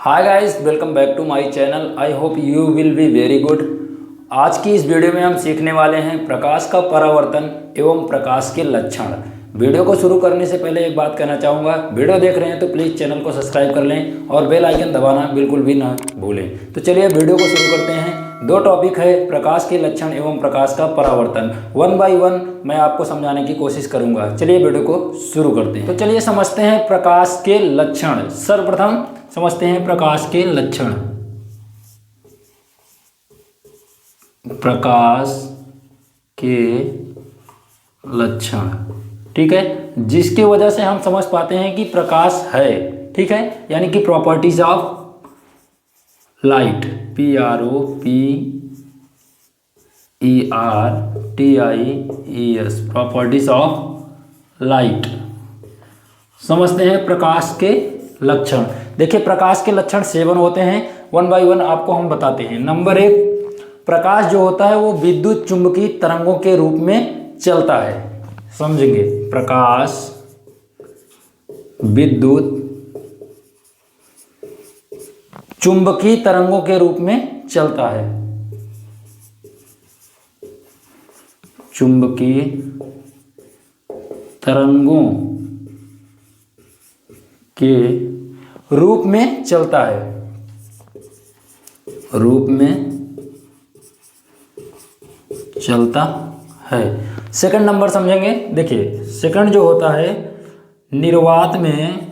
Hi guys, welcome back to my channel. I hope you will be very good. आज की इस video में हम सीखने वाले हैं प्रकाश का परावर्तन एवं प्रकाश के लक्षण। वीडियो को शुरू करने से पहले एक बात कहना चाहूँगा, वीडियो देख रहे हैं तो प्लीज़ चैनल को सब्सक्राइब कर लें और बेल आइकन दबाना बिल्कुल भी ना भूलें। तो चलिए वीडियो को शुरू करते हैं। दो टॉपिक है, प्रकाश के लक्षण एवं प्रकाश का परावर्तन। वन बाय वन मैं आपको समझाने की कोशिश करूँगा। चलिए वीडियो को शुरू करते हैं। तो चलिए समझते हैं प्रकाश के लक्षण। सर्वप्रथम समझते हैं प्रकाश के लक्षण। प्रकाश के लक्षण, ठीक है, जिसकी वजह से हम समझ पाते हैं कि प्रकाश है, ठीक है, यानी कि properties of light, PROPERTIES, properties of light. समझते हैं प्रकाश के लक्षण। देखिए प्रकाश के लक्षण 7 होते हैं। वन बाय वन आपको हम बताते हैं। नंबर 1, प्रकाश जो होता है वो विद्युत चुंबकीय तरंगों के रूप में चलता है। समझेंगे, प्रकाश विद्युत चुंबकीय तरंगों के रूप में चलता है। चुंबकीय तरंगों के रूप में चलता है, रूप में चलता है। सेकंड नंबर समझेंगे। देखिए सेकंड जो होता है, निर्वात में,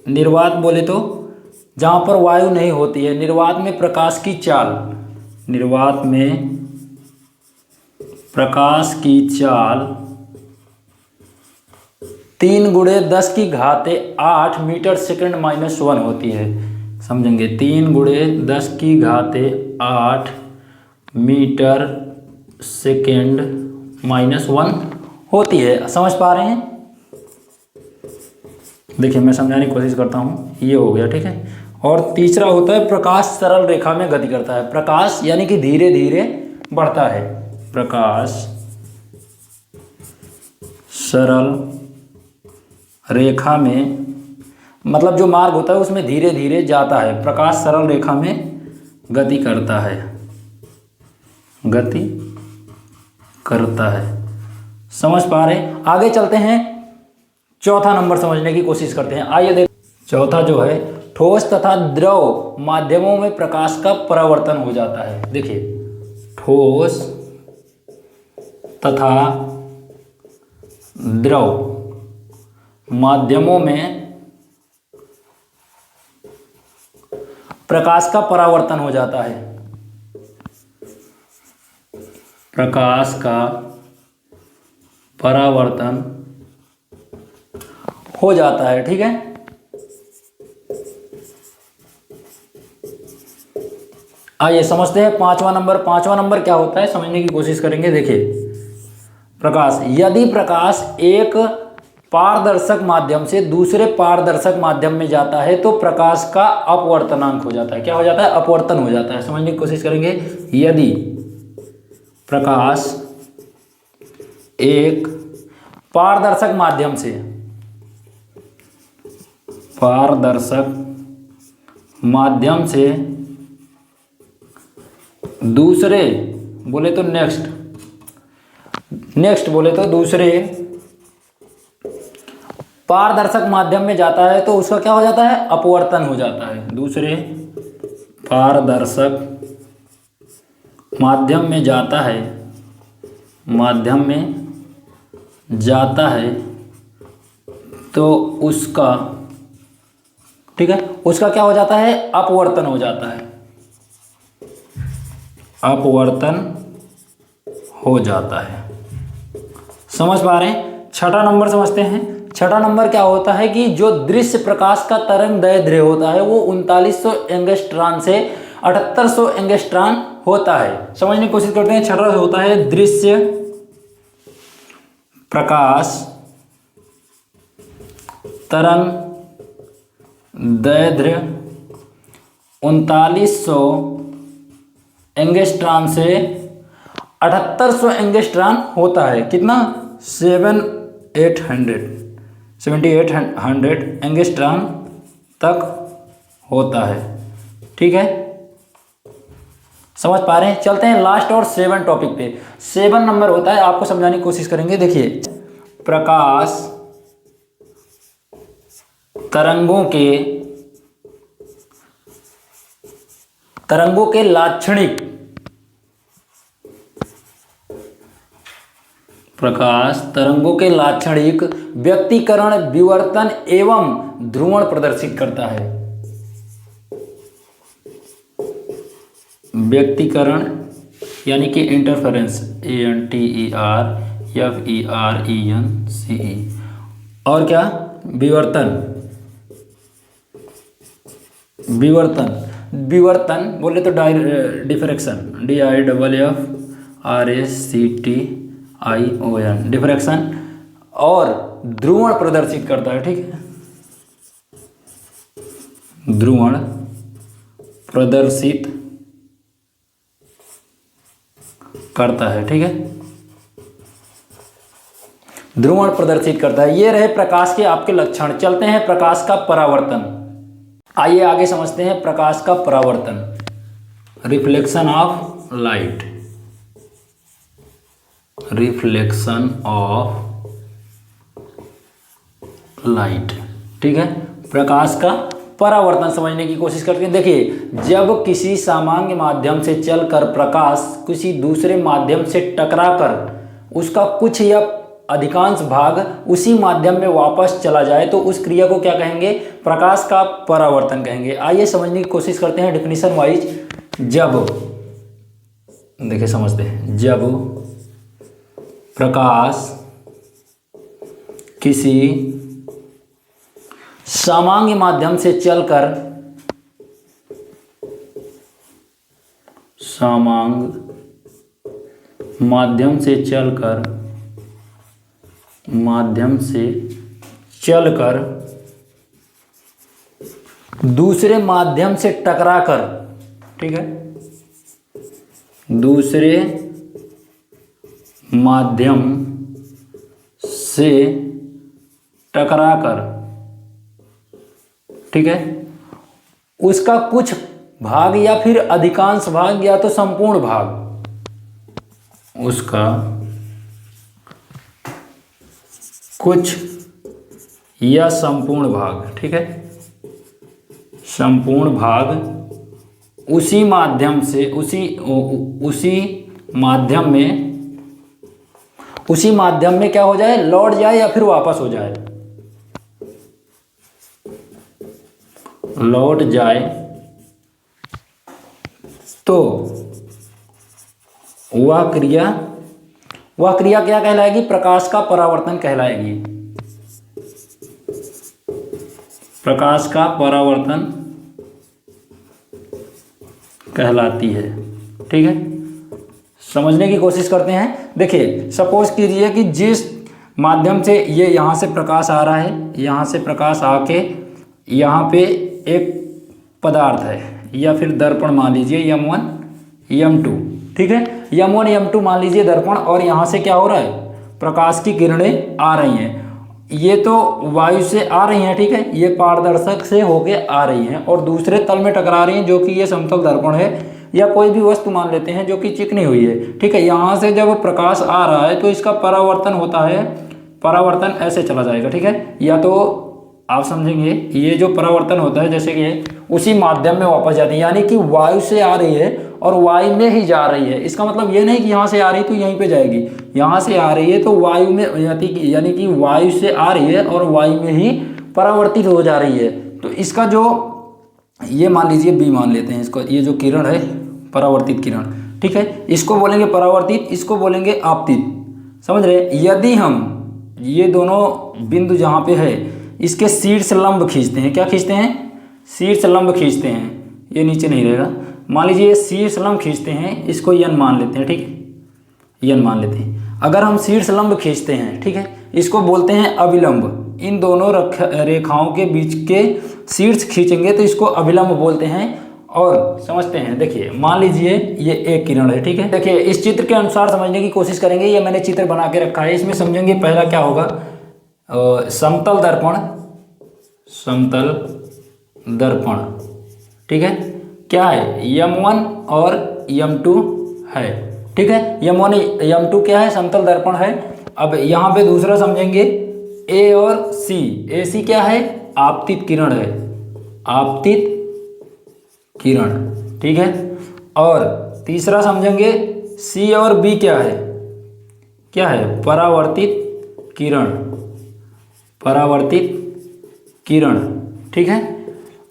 निर्वात बोले तो जहाँ पर वायु नहीं होती है, निर्वात में प्रकाश की चाल, निर्वात में प्रकाश की चाल 3 × 10⁸ मीटर सेकंड -1 होती है। समझेंगे, 3 × 10⁸ मीटर सेकेंड -1 होती है। समझ पा रहे हैं? देखिए मैं समझाने की कोशिश करता हूँ। ये हो गया, ठीक है। और तीसरा होता है प्रकाश सरल रेखा में गति करता है। प्रकाश यानी कि धीरे धीरे बढ़ता है। प्रकाश सरल रेखा में, मतलब जो मार्ग होता है उसमें धीरे धीरे जाता है। प्रकाश सरल रेखा में गति करता है, गति करता है। समझ पा रहे हैं? आगे चलते हैं, चौथा नंबर समझने की कोशिश करते हैं। आइए देख, चौथा जो है, ठोस तथा द्रव माध्यमों में प्रकाश का परावर्तन हो जाता है। देखिए ठोस तथा द्रव माध्यमों में प्रकाश का परावर्तन हो जाता है। प्रकाश का परावर्तन हो जाता है, ठीक है। आइए समझते हैं पांचवा नंबर। पांचवा नंबर क्या होता है समझने की कोशिश करेंगे। देखिए प्रकाश, यदि प्रकाश एक पारदर्शक माध्यम से दूसरे पारदर्शक माध्यम में जाता है तो प्रकाश का अपवर्तनांक हो जाता है। क्या हो जाता है? अपवर्तन हो जाता है। समझने की कोशिश करेंगे। यदि प्रकाश एक पारदर्शक माध्यम से, पारदर्शक माध्यम से दूसरे बोले तो नेक्स्ट बोले तो दूसरे पारदर्शक माध्यम में जाता है तो उसका क्या हो जाता है? अपवर्तन हो जाता है। दूसरे पारदर्शक माध्यम में जाता है, माध्यम में जाता है तो उसका, ठीक है, उसका क्या हो जाता है? अपवर्तन हो जाता है, अपवर्तन हो जाता है। समझ पा रहे हैं? छठा नंबर समझते हैं। छठा नंबर क्या होता है कि जो दृश्य प्रकाश का तरंग दैर्ध्य होता है वो 3900 एंगस्ट्रॉन से 7800 एंगस्ट्रॉन होता है। समझने की कोशिश करते हैं। छठा होता है दृश्य प्रकाश तरंग दैर्ध्य 3900 एंगस्ट्रॉन से 7800 एंगस्ट्रॉन होता है। कितना? 7800 एंगस्ट्रॉन तक होता है। ठीक है, समझ पा रहे हैं। चलते हैं लास्ट और 7 टॉपिक पे। 7 नंबर होता है, आपको समझाने की कोशिश करेंगे। देखिए, प्रकाश तरंगों के लाक्षणिक, प्रकाश तरंगों के लाक्षणिक व्यक्तीकरण, विवर्तन एवं ध्रुवण प्रदर्शित करता है। व्यक्तीकरण यानी कि इंटरफेरेंस, ANTERFERENCE, और क्या, विवर्तन बोले तो डिफ्रैक्शन, DIFFRACTION, डिफ्रैक्शन, और ध्रुवण प्रदर्शित करता है। ठीक है, ध्रुवण प्रदर्शित करता है। ठीक है, ध्रुवण प्रदर्शित करता है। ये रहे प्रकाश के आपके लक्षण। चलते हैं प्रकाश का परावर्तन। आइए आगे समझते हैं प्रकाश का परावर्तन। Reflection of light, reflection of light. ठीक है, प्रकाश का परावर्तन समझने की कोशिश करते हैं। देखिए, जब किसी सामान्य माध्यम से चलकर प्रकाश किसी दूसरे माध्यम से टकराकर उसका कुछ या अधिकांश भाग उसी माध्यम में वापस चला जाए तो उस क्रिया को क्या कहेंगे, प्रकाश का परावर्तन कहेंगे। आइए समझने की कोशिश करते हैं डेफिनेशन वाइज। जब, देखिए समझते हैं, जब प्रकाश किसी सामान्य माध्यम से चलकर, सामान्य माध्यम से चलकर दूसरे माध्यम से टकराकर, ठीक है, दूसरे माध्यम से टकराकर, ठीक है, उसका कुछ भाग या फिर अधिकांश भाग या तो संपूर्ण भाग, उसका कुछ या संपूर्ण भाग, ठीक है, संपूर्ण भाग उसी माध्यम से उसी माध्यम में क्या हो जाए, लौट जाए या फिर वापस हो जाए, लौट जाए, तो वह क्रिया क्या कहलाएगी, प्रकाश का परावर्तन कहलाएगी। प्रकाश का परावर्तन कहलाती है। ठीक है, समझने की कोशिश करते हैं। देखिए, सपोज कीजिए कि जिस माध्यम से ये यहाँ से प्रकाश आ रहा है, यहाँ से प्रकाश आके यहाँ पे एक पदार्थ है या फिर दर्पण मान लीजिए M1 M2, ठीक है, M1 M2 मान लीजिए दर्पण, और यहाँ से क्या हो रहा है, प्रकाश की किरणें आ रही हैं। ये तो वायु से आ रही हैं, ठीक है, ये पारदर्शक से होके आ रही हैं और दूसरे तल में टकरा रही हैं, जो कि ये समतल दर्पण है या कोई भी वस्तु मान लेते हैं जो कि चिकनी हुई है। ठीक है, यहाँ से जब प्रकाश आ रहा है तो इसका परावर्तन होता है, परावर्तन ऐसे चला जाएगा। ठीक है, या तो आप समझेंगे ये जो परावर्तन होता है जैसे कि उसी माध्यम में वापस जाती है, यानी कि वायु से आ रही है और वायु में ही जा रही है। इसका मतलब ये नहीं कि यहाँ से आ रही तो यहीं पे जाएगी, यहाँ से आ रही है तो वायु में, यानी कि वायु से आ रही है और वायु में ही परावर्तित हो जा रही है। तो इसका जो, ये मान लीजिए B मान लेते हैं इसको, ये जो किरण है परावर्तित किरण, ठीक है, इसको बोलेंगे परावर्तित, इसको बोलेंगे आपतित। समझ रहे, यदि हम ये दोनों बिंदु जहाँ पे है इसके शीर्ष लंब खींचते हैं, क्या खींचते हैं, शीर्ष लंब खींचते हैं, ये नीचे नहीं रहेगा, मान लीजिए शीर्ष लंब खींचते हैं, इसको n मान लेते हैं, ठीक है, n मान लेते हैं। अगर हम शीर्ष लंब खींचते हैं, ठीक है, इसको बोलते हैं अभिलंब। इन दोनों रेखाओं के बीच के शीर्ष खींचेंगे तो इसको अभिलंब बोलते हैं। और समझते हैं, देखिए मान लीजिए ये एक किरण है, ठीक है, देखिए इस चित्र के अनुसार समझने की कोशिश करेंगे। ये मैंने चित्र बना के रखा है, इसमें समझेंगे पहला क्या होगा, समतल दर्पण, समतल दर्पण, ठीक है, क्या है M1 और M2 है। ठीक है, M1 M2 क्या है, समतल दर्पण है। अब यहाँ पे दूसरा समझेंगे A और C। AC क्या है, आपतित किरण है, आपतित किरण। ठीक है, और तीसरा समझेंगे C और B क्या है, क्या है, परावर्तित किरण, परावर्तित किरण। ठीक है,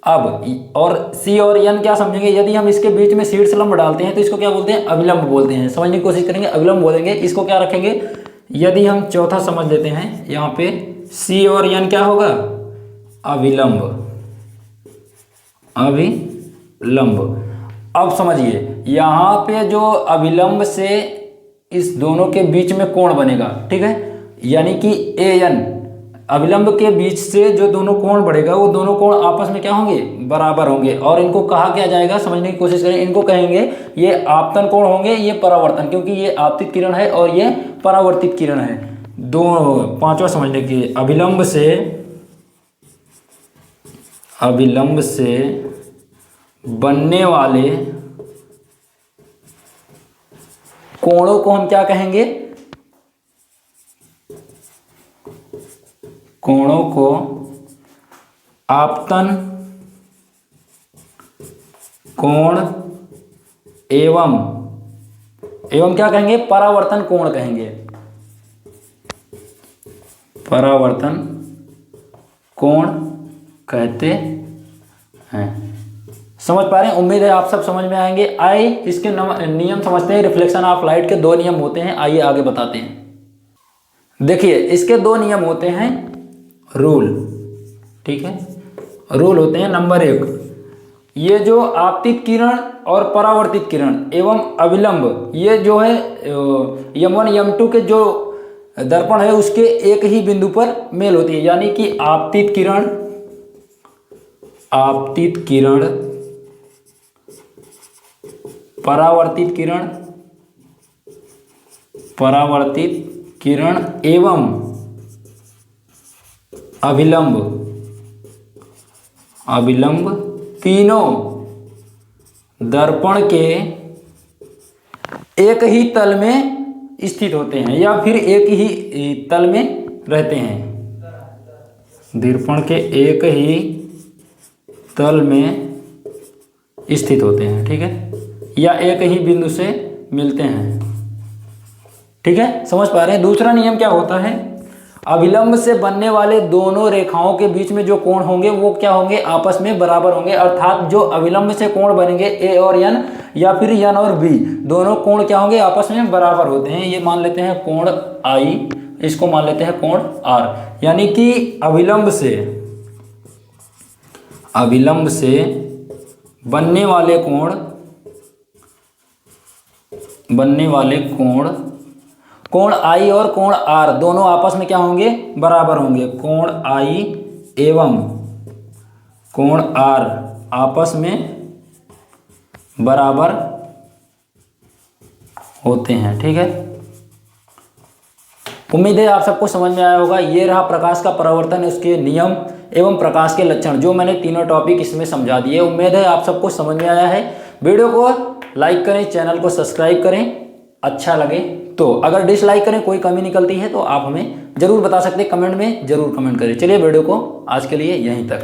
अब और C और N क्या समझेंगे, यदि हम इसके बीच में शीर्ष लंब डालते हैं तो इसको क्या बोलते हैं, अभिलंब बोलते हैं। समझने की कोशिश करेंगे, अभिलंब बोलेंगे। इसको क्या रखेंगे, यदि हम चौथा समझ लेते हैं, यहाँ पे C और N क्या होगा, अभिलंब, अभिलंब। अब समझिए, यहाँ पे जो अभिलंब से इस दोनों के बीच में कोण बनेगा, ठीक है, यानी कि AN, अभिलंब के बीच से जो दोनों कोण बढ़ेगा वो दोनों कोण आपस में क्या होंगे, बराबर होंगे। और इनको कहा क्या जाएगा, समझने की कोशिश करें, इनको कहेंगे ये आपतन कोण होंगे, ये परावर्तन, क्योंकि ये आपतित किरण है और ये परावर्तित किरण है। दो पांचवा समझने की, अभिलंब से बनने वाले कोणों को हम क्या कहेंगे, कोणों को आपतन कोण एवं क्या कहेंगे, परावर्तन कोण कहेंगे, परावर्तन कोण कहते हैं। समझ पा रहे हैं, उम्मीद है आप सब समझ में आएंगे। आइए इसके नियम समझते हैं। रिफ्लेक्शन ऑफ लाइट के दो नियम होते हैं, आइए आगे बताते हैं। देखिए, इसके दो नियम होते हैं, रूल। ठीक है, रूल होते हैं, नंबर 1, ये जो आपतित किरण और परावर्तित किरण एवं अभिलंब, ये जो है M1 M2 के जो दर्पण है उसके एक ही बिंदु पर मेल होती है। यानी कि आपतित किरण परावर्तित किरण एवं अभिलंब तीनों दर्पण के एक ही तल में स्थित होते हैं या फिर एक ही तल में रहते हैं। दर्पण के एक ही तल में स्थित होते हैं, ठीक है, या एक ही बिंदु से मिलते हैं। ठीक है, समझ पा रहे हैं। दूसरा नियम क्या होता है, अभिलंब से बनने वाले दोनों रेखाओं के बीच में जो कोण होंगे वो क्या होंगे, आपस में बराबर होंगे। अर्थात जो अभिलंब से कोण बनेंगे A और N या फिर N और B, दोनों कोण क्या होंगे, आपस में बराबर होते हैं। ये मान लेते हैं कोण I, इसको मान लेते हैं कोण R। यानी कि अभिलंब से बनने वाले कोण I और कोण R दोनों आपस में क्या होंगे, बराबर होंगे। कोण I एवं कोण R आपस में बराबर होते हैं। ठीक है, उम्मीद है आप सबको समझ में आया होगा। ये रहा प्रकाश का परावर्तन, उसके नियम एवं प्रकाश के लक्षण, जो मैंने तीनों टॉपिक इसमें समझा दिए। उम्मीद है आप सबको समझ में आया है। वीडियो को लाइक करें, चैनल को सब्सक्राइब करें अच्छा लगे तो। अगर डिसलाइक करें, कोई कमी निकलती है तो आप हमें ज़रूर बता सकते हैं, कमेंट में ज़रूर कमेंट करें। चलिए वीडियो को आज के लिए यहीं तक।